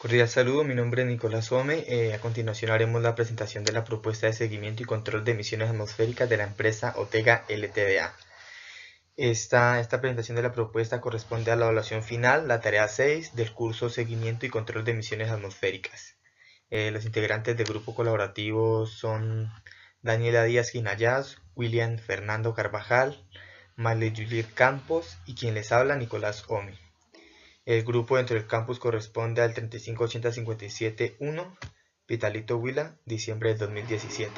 Cordial saludo, mi nombre es Nicolás Ome. A continuación haremos la presentación de la propuesta de seguimiento y control de emisiones atmosféricas de la empresa Otega Ltda. Esta presentación de la propuesta corresponde a la evaluación final, la tarea 6 del curso Seguimiento y Control de Emisiones Atmosféricas. Los integrantes del grupo colaborativo son Daniela Díaz Quinayaz, William Fernando Carvajal, Marley Juliet Campos y quien les habla, Nicolás Ome. El grupo dentro del campus corresponde al 3580571, Vitalito Huila, diciembre del 2017.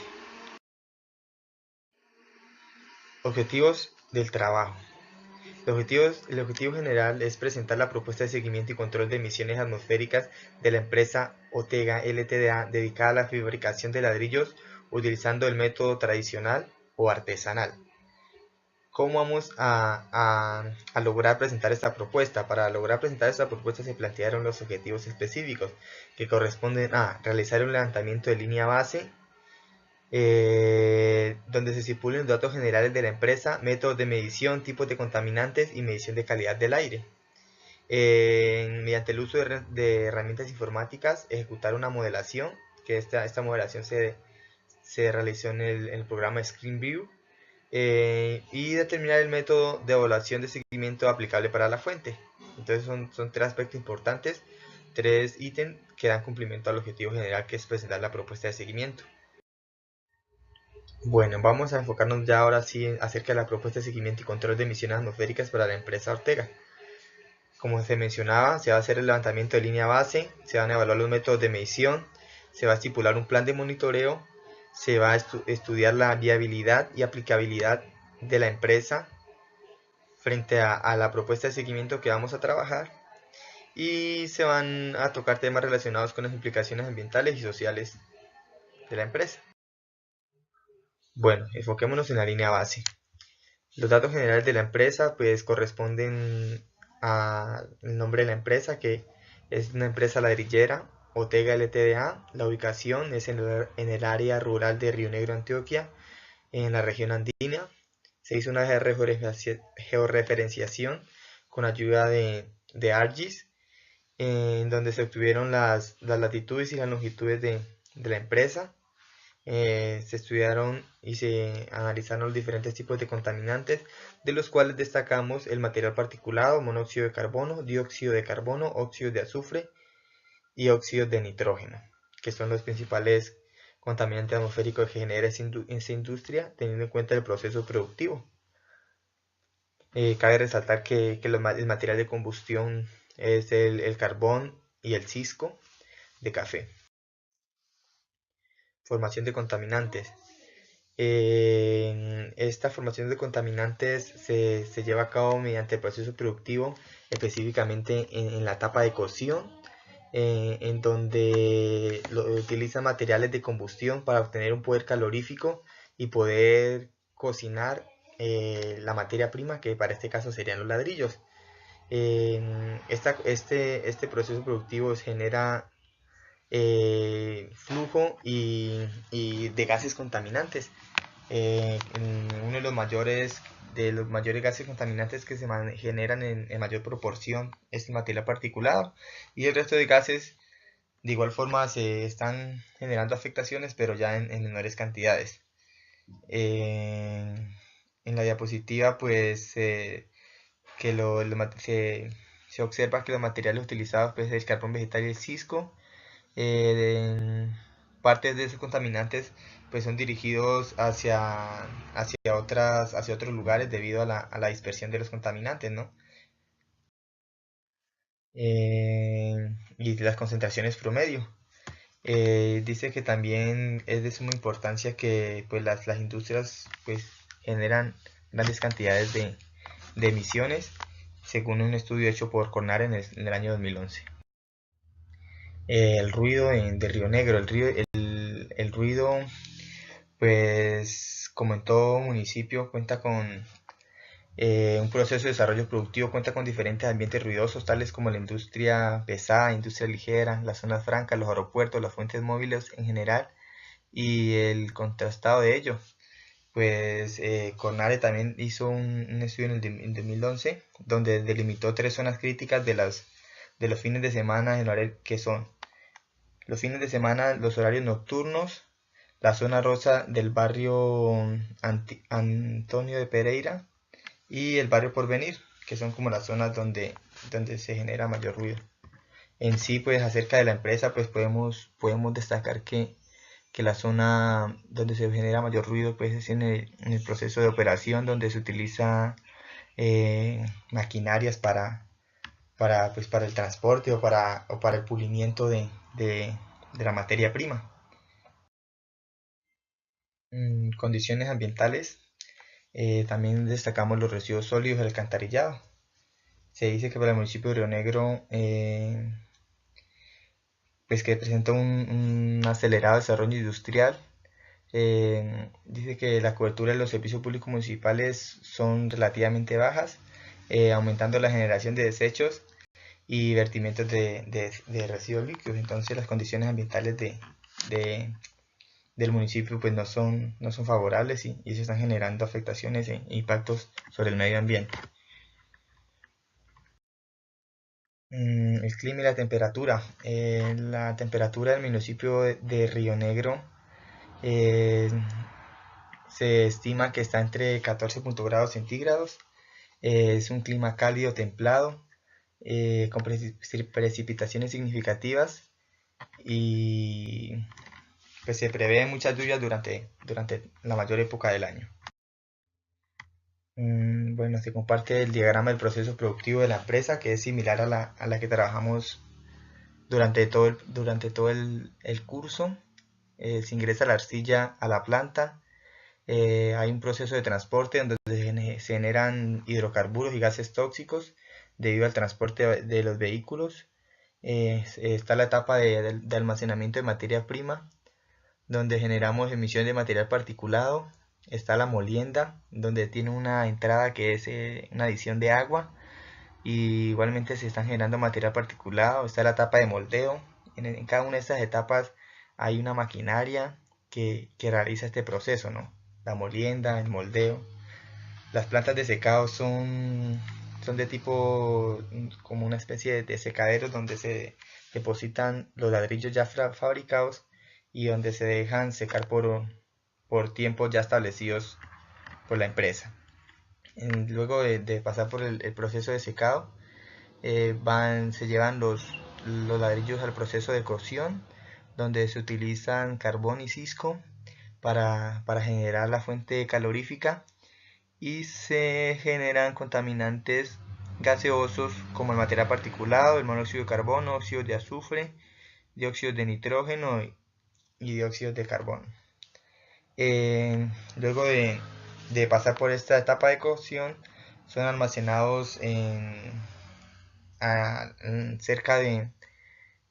Objetivos del trabajo. El objetivo general es presentar la propuesta de seguimiento y control de emisiones atmosféricas de la empresa Otega Ltda dedicada a la fabricación de ladrillos utilizando el método tradicional o artesanal. ¿Cómo vamos a lograr presentar esta propuesta? Para lograr presentar esta propuesta se plantearon los objetivos específicos que corresponden a realizar un levantamiento de línea base donde se estipulen los datos generales de la empresa, métodos de medición, tipos de contaminantes y medición de calidad del aire. Mediante el uso de herramientas informáticas, ejecutar una modelación, que esta modelación se realizó en el programa ScreenView. Y determinar el método de evaluación de seguimiento aplicable para la fuente. Entonces son tres aspectos importantes, tres ítems que dan cumplimiento al objetivo general, que es presentar la propuesta de seguimiento. Bueno, vamos a enfocarnos ya ahora sí acerca de la propuesta de seguimiento y control de emisiones atmosféricas para la empresa Ortega. Como se mencionaba, se va a hacer el levantamiento de línea base, se van a evaluar los métodos de medición, se va a estipular un plan de monitoreo, se va a estudiar la viabilidad y aplicabilidad de la empresa frente a la propuesta de seguimiento que vamos a trabajar, y se van a tocar temas relacionados con las implicaciones ambientales y sociales de la empresa. Bueno, enfoquémonos en la línea base. Los datos generales de la empresa pues corresponden al nombre de la empresa, que es una empresa ladrillera, Otega Ltda. La ubicación es en el área rural de Río Negro, Antioquia, en la región andina. Se hizo una georreferenciación con ayuda de ArcGIS, en donde se obtuvieron las latitudes y las longitudes de la empresa. Se estudiaron y se analizaron los diferentes tipos de contaminantes, de los cuales destacamos el material particulado, monóxido de carbono, dióxido de carbono, óxidos de azufre y óxidos de nitrógeno, que son los principales contaminantes atmosféricos que genera esa industria, teniendo en cuenta el proceso productivo. Cabe resaltar que el material de combustión es el carbón y el cisco de café. Formación de contaminantes. Esta formación de contaminantes se lleva a cabo mediante el proceso productivo, específicamente en la etapa de cocción, en donde utiliza materiales de combustión para obtener un poder calorífico y poder cocinar la materia prima, que para este caso serían los ladrillos. Este proceso productivo genera flujo y de gases contaminantes. Uno de los mayores gases contaminantes que se generan en mayor proporción es el material particulado, y el resto de gases de igual forma se están generando afectaciones, pero ya en menores cantidades. En la diapositiva pues que se observa que los materiales utilizados pues, es el carbón vegetal y el cisco. Partes de esos contaminantes pues son dirigidos hacia otros lugares debido a la dispersión de los contaminantes, ¿no? Y las concentraciones promedio. Dice que también es de suma importancia que pues las industrias pues generan grandes cantidades de emisiones, según un estudio hecho por CONAR en el año 2011. El ruido de Río Negro. El ruido, pues como en todo municipio, cuenta con un proceso de desarrollo productivo, cuenta con diferentes ambientes ruidosos, tales como la industria pesada, industria ligera, las zonas francas, los aeropuertos, las fuentes móviles en general, y el contrastado de ello. Pues CONARE también hizo un estudio en 2011, donde delimitó 3 zonas críticas de los fines de semana, que son Los fines de semana, los horarios nocturnos, la zona rosa del barrio Antonio de Pereira y el barrio Porvenir, que son como las zonas donde se genera mayor ruido. En sí, pues acerca de la empresa, pues podemos destacar que la zona donde se genera mayor ruido pues es en el proceso de operación, donde se utiliza maquinarias pues, para el transporte o para el pulimiento de la materia prima. Condiciones ambientales, también destacamos los residuos sólidos del alcantarillado. Se dice que para el municipio de Río Negro, pues que presenta un acelerado desarrollo industrial. Dice que la cobertura de los servicios públicos municipales son relativamente bajas, aumentando la generación de desechos y vertimientos de residuos líquidos. Entonces las condiciones ambientales de- del municipio pues no son favorables y se están generando afectaciones e impactos sobre el medio ambiente. El clima y la temperatura. La temperatura del municipio de Río Negro eh, se estima que está entre 14 grados centígrados. Es un clima cálido templado, con precipitaciones significativas y pues se prevé muchas lluvias durante la mayor época del año. Bueno, se comparte el diagrama del proceso productivo de la empresa, que es similar a la que trabajamos durante todo el curso. Se ingresa la arcilla a la planta. Hay un proceso de transporte donde se generan hidrocarburos y gases tóxicos debido al transporte de los vehículos. Está la etapa de almacenamiento de materia prima, donde generamos emisión de material particulado. Está la molienda, donde tiene una entrada que es una adición de agua. Y igualmente se están generando material particulado. Está la etapa de moldeo. En cada una de estas etapas hay una maquinaria que realiza este proceso, ¿no? La molienda, el moldeo. Las plantas de secado son de tipo como una especie de secaderos donde se depositan los ladrillos ya fabricados y donde se dejan secar por tiempos ya establecidos por la empresa. Luego de pasar por el proceso de secado, se llevan los ladrillos al proceso de cocción, donde se utilizan carbón y cisco para generar la fuente calorífica y se generan contaminantes gaseosos como el material particulado, el monóxido de carbono, óxidos de azufre, dióxidos de nitrógeno y dióxidos de carbono. Luego de pasar por esta etapa de cocción, son almacenados cerca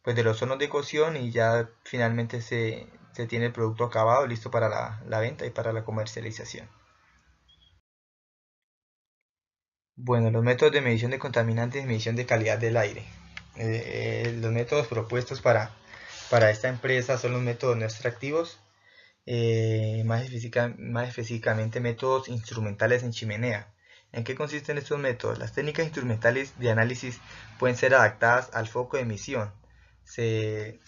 pues de los hornos de cocción y ya finalmente se tiene el producto acabado listo para la venta y para la comercialización. Bueno, los métodos de medición de contaminantes y medición de calidad del aire. Los métodos propuestos para esta empresa son los métodos no extractivos, más específicamente métodos instrumentales en chimenea. ¿En qué consisten estos métodos? Las técnicas instrumentales de análisis pueden ser adaptadas al foco de emisión. Se,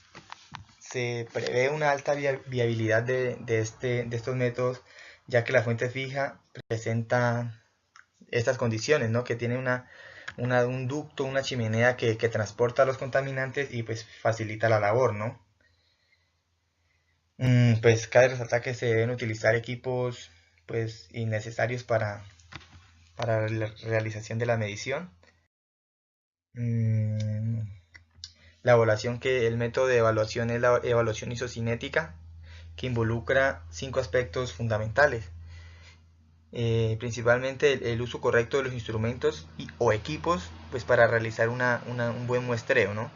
se prevé una alta viabilidad de estos métodos, ya que la fuente fija presenta estas condiciones, ¿no? Que tiene un ducto, una chimenea que transporta los contaminantes y pues facilita la labor, ¿no? Pues cabe resaltar que se deben utilizar equipos pues innecesarios para la realización de la medición. Mm, La evaluación el método de evaluación es la evaluación isocinética, que involucra 5 aspectos fundamentales. Principalmente el uso correcto de los instrumentos o equipos pues para realizar un buen muestreo, ¿no?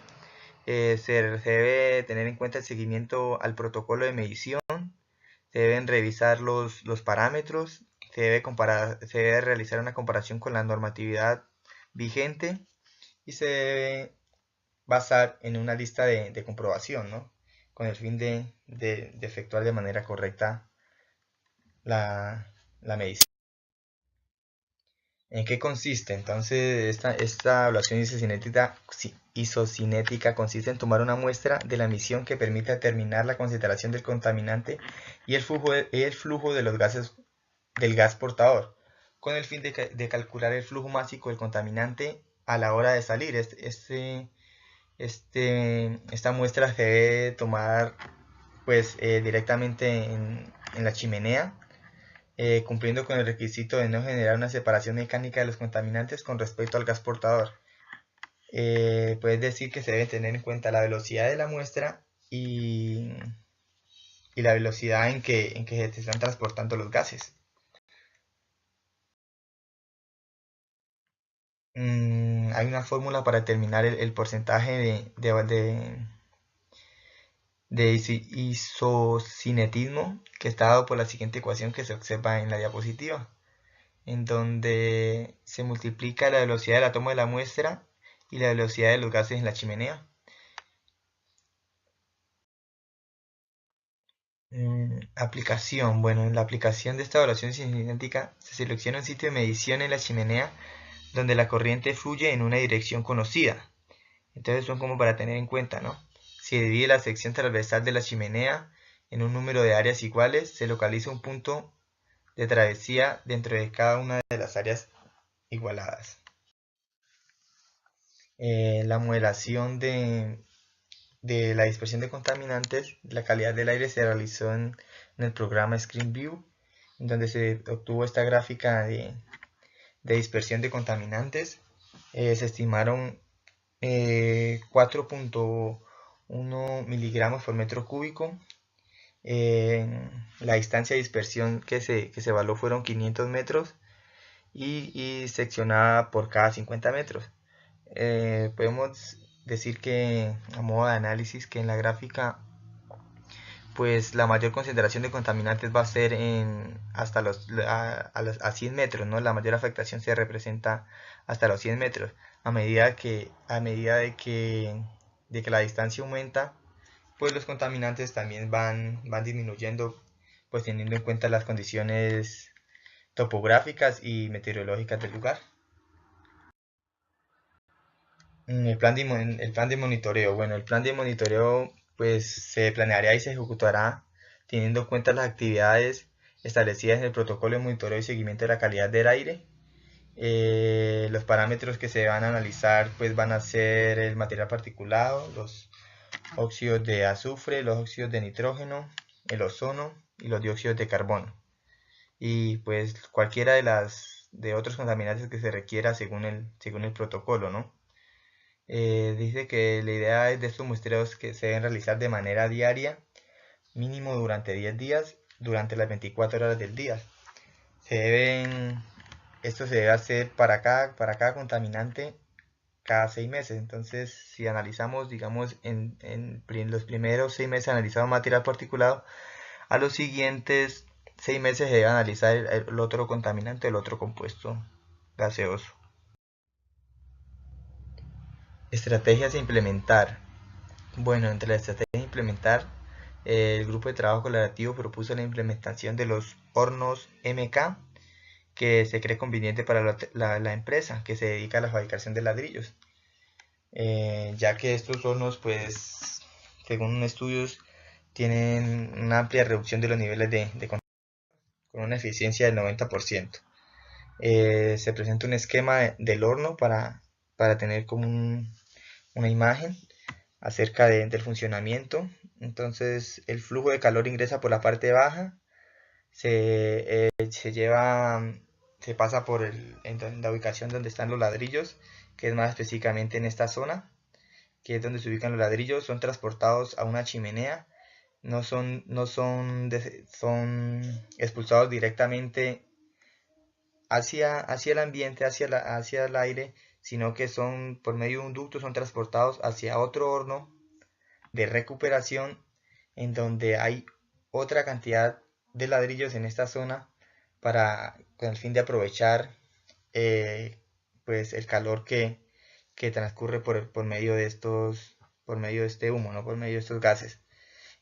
Se debe tener en cuenta el seguimiento al protocolo de medición, se deben revisar los parámetros, se debe realizar una comparación con la normatividad vigente y se debe basar en una lista de comprobación, ¿no? Con el fin de efectuar de manera correcta la medición. ¿En qué consiste? Entonces, esta evaluación isocinética consiste en tomar una muestra de la emisión que permite determinar la concentración del contaminante y el flujo de los gases del gas portador, con el fin de calcular el flujo másico del contaminante a la hora de salir. Esta muestra se debe tomar pues directamente en la chimenea, cumpliendo con el requisito de no generar una separación mecánica de los contaminantes con respecto al gas portador. Puedes decir que se debe tener en cuenta la velocidad de la muestra y la velocidad en que se están transportando los gases. Hay una fórmula para determinar el porcentaje de isocinetismo, que está dado por la siguiente ecuación que se observa en la diapositiva, en donde se multiplica la velocidad del átomo de la muestra y la velocidad de los gases en la chimenea. Aplicación. Bueno, en la aplicación de esta evaluación cinética se selecciona un sitio de medición en la chimenea donde la corriente fluye en una dirección conocida. Entonces son como para tener en cuenta, ¿no? Si divide la sección transversal de la chimenea en un número de áreas iguales, se localiza un punto de travesía dentro de cada una de las áreas igualadas. La modelación de la dispersión de contaminantes, la calidad del aire se realizó en el programa ScreenView, en donde se obtuvo esta gráfica de dispersión de contaminantes. Se estimaron 4.1 miligramos por metro cúbico. La distancia de dispersión que se evaluó fueron 500 metros y seccionada por cada 50 metros. Podemos decir que, a modo de análisis, que en la gráfica pues la mayor concentración de contaminantes va a ser hasta a 100 metros, ¿no? La mayor afectación se representa hasta los 100 metros. A medida de que la distancia aumenta, pues los contaminantes también van disminuyendo, pues teniendo en cuenta las condiciones topográficas y meteorológicas del lugar. El plan de monitoreo. Bueno, el plan de monitoreo pues se planeará y se ejecutará teniendo en cuenta las actividades establecidas en el protocolo de monitoreo y seguimiento de la calidad del aire. Los parámetros que se van a analizar pues van a ser el material particulado, los óxidos de azufre, los óxidos de nitrógeno, el ozono y los dióxidos de carbono. Y pues cualquiera de otros contaminantes que se requiera según el protocolo, ¿no? Dice que la idea es de estos muestreos que se deben realizar de manera diaria, mínimo durante 10 días, durante las 24 horas del día. Esto se debe hacer para cada contaminante cada 6 meses. Entonces, si analizamos, digamos, en los primeros 6 meses analizado material particulado, a los siguientes 6 meses se debe analizar el otro contaminante, el otro compuesto gaseoso. Estrategias a implementar. Bueno, entre las estrategias a implementar, el grupo de trabajo colaborativo propuso la implementación de los hornos MK, que se cree conveniente para la empresa que se dedica a la fabricación de ladrillos, ya que estos hornos, pues, según estudios, tienen una amplia reducción de los niveles de contaminación, con una eficiencia del 90%. Se presenta un esquema del horno para tener como una imagen acerca del funcionamiento. Entonces el flujo de calor ingresa por la parte baja, se pasa por en la ubicación donde están los ladrillos, que es más específicamente en esta zona, que es donde se ubican los ladrillos, son transportados a una chimenea, son expulsados directamente hacia el ambiente, hacia el aire, sino que son por medio de un ducto, son transportados hacia otro horno de recuperación, en donde hay otra cantidad de ladrillos en esta zona con el fin de aprovechar pues el calor que transcurre por medio de este humo, ¿no? Por medio de estos gases.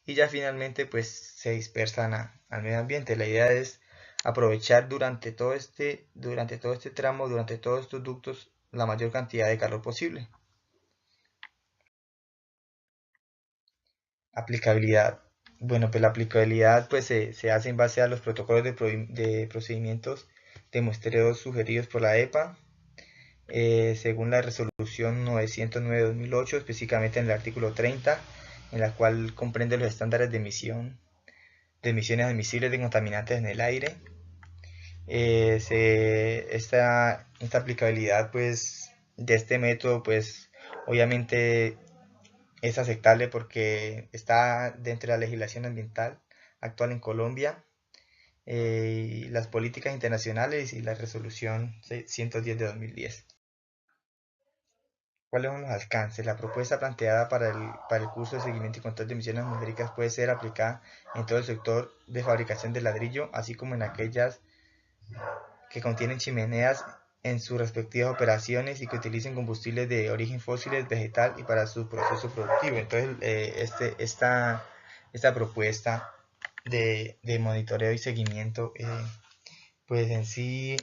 Y ya finalmente pues se dispersan al medio ambiente. La idea es aprovechar durante todo este tramo, durante todos estos ductos, la mayor cantidad de calor posible. Aplicabilidad. Bueno, pues la aplicabilidad pues, se hace en base a los protocolos de procedimientos de muestreo sugeridos por la EPA, según la resolución 909-2008, específicamente en el artículo 30, en la cual comprende los estándares de emisiones admisibles de contaminantes en el aire. Esta aplicabilidad pues, de este método, pues obviamente es aceptable porque está dentro de la legislación ambiental actual en Colombia, y las políticas internacionales y la resolución 110 de 2010. ¿Cuáles son los alcances? La propuesta planteada para el curso de seguimiento y control de emisiones atmosféricas puede ser aplicada en todo el sector de fabricación de ladrillo, así como en aquellas que contienen chimeneas en sus respectivas operaciones y que utilicen combustibles de origen fósiles, vegetal y para su proceso productivo. Entonces, esta propuesta de monitoreo y seguimiento, pues en sí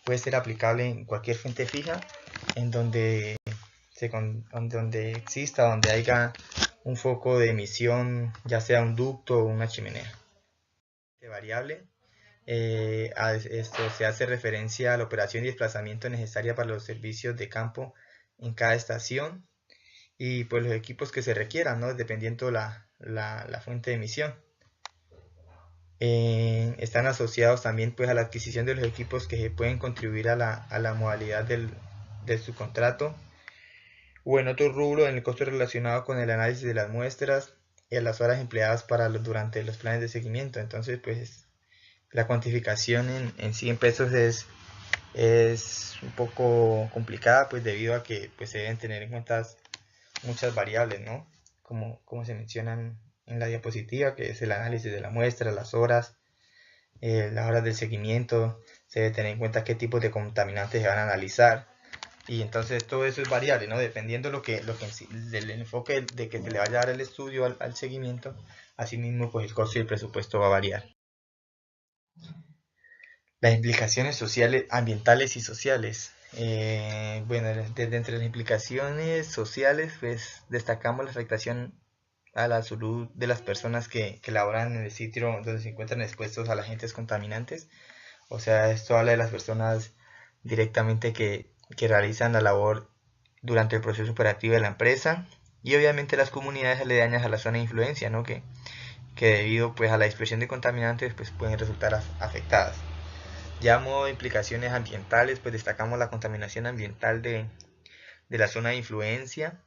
puede ser aplicable en cualquier fuente fija, en donde exista, donde haya un foco de emisión, ya sea un ducto o una chimenea. Variable. A esto se hace referencia a la operación y desplazamiento necesaria para los servicios de campo en cada estación y pues los equipos que se requieran, ¿no? Dependiendo la fuente de emisión. Están asociados también pues a la adquisición de los equipos que pueden contribuir a la modalidad de su contrato o en otro rubro en el costo relacionado con el análisis de las muestras y a las horas empleadas durante los planes de seguimiento. Entonces pues la cuantificación en 100 pesos es un poco complicada, pues debido a que pues, se deben tener en cuenta muchas variables, ¿no? Como se mencionan en la diapositiva, que es el análisis de la muestra, las horas del seguimiento, se debe tener en cuenta qué tipos de contaminantes se van a analizar, y entonces todo eso es variable, ¿no? Dependiendo del enfoque de que se le vaya a dar el estudio al seguimiento, asimismo pues el costo y el presupuesto va a variar. Las implicaciones sociales, ambientales y sociales. Bueno, desde entre las implicaciones sociales, pues destacamos la afectación a la salud de las personas que laboran en el sitio donde se encuentran expuestos a los agentes contaminantes. O sea, esto habla de las personas directamente que realizan la labor durante el proceso operativo de la empresa, y obviamente las comunidades aledañas a la zona de influencia, ¿no? Que debido pues, a la dispersión de contaminantes pues, pueden resultar afectadas. Ya a modo de implicaciones ambientales, pues destacamos la contaminación ambiental de la zona de influencia,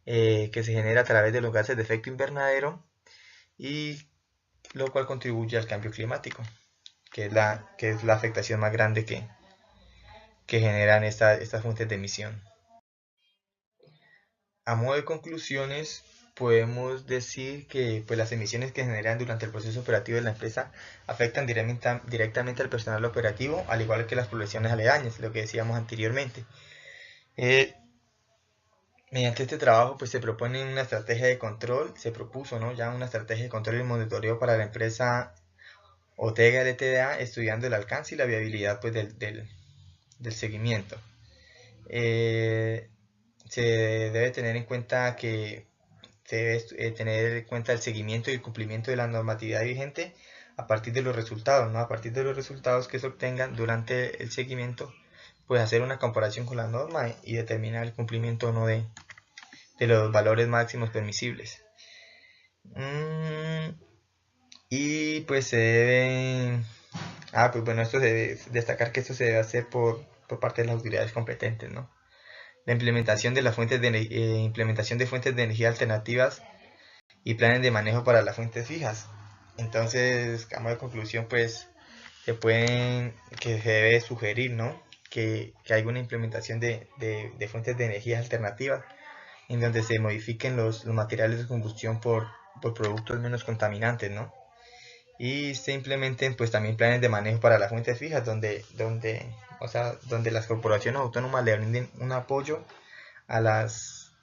que se genera a través de los gases de efecto invernadero, y lo cual contribuye al cambio climático, que es la afectación más grande que generan estas fuentes de emisión. A modo de conclusiones, podemos decir que pues, las emisiones que generan durante el proceso operativo de la empresa afectan directamente al personal operativo, al igual que las poblaciones aledañas, lo que decíamos anteriormente. Mediante este trabajo pues, se propone una estrategia de control, se propuso, ¿no? Ya una estrategia de control y monitoreo para la empresa Otega LTDA, estudiando el alcance y la viabilidad pues, del seguimiento. Se debe tener en cuenta que se debe tener en cuenta el seguimiento y el cumplimiento de la normatividad vigente a partir de los resultados, ¿no? A partir de los resultados que se obtengan durante el seguimiento, pues hacer una comparación con la norma y determinar el cumplimiento o no de los valores máximos permisibles. Y pues se debe... pues bueno, esto se debe destacar que esto se debe hacer por parte de las autoridades competentes, ¿no? La implementación de implementación de fuentes de energía alternativas y planes de manejo para las fuentes fijas. Entonces, a modo de conclusión, pues que se debe sugerir, ¿no? Que haya una implementación de fuentes de energía alternativas en donde se modifiquen los materiales de combustión por productos menos contaminantes, ¿no? Y se implementen pues también planes de manejo para las fuentes fijas donde las corporaciones autónomas le brinden un apoyo a las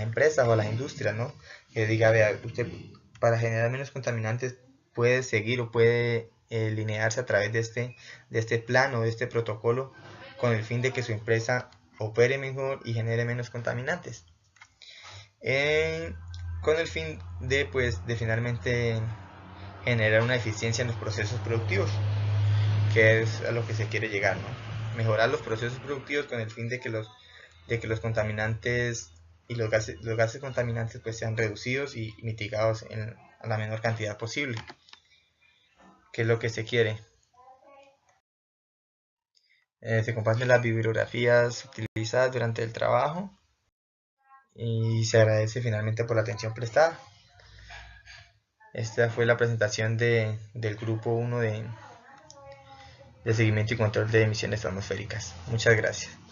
empresas o a las industrias, ¿no? Que diga, vea, usted para generar menos contaminantes puede seguir o puede linearse a través de este plan o de este protocolo con el fin de que su empresa opere mejor y genere menos contaminantes. Con el fin de, pues, de finalmente generar una eficiencia en los procesos productivos, que es a lo que se quiere llegar, ¿no? Mejorar los procesos productivos con el fin de que los contaminantes y los gases contaminantes pues sean reducidos y mitigados a la menor cantidad posible, que es lo que se quiere. Se comparten las bibliografías utilizadas durante el trabajo y se agradece finalmente por la atención prestada. Esta fue la presentación del grupo 1 de seguimiento y control de emisiones atmosféricas. Muchas gracias.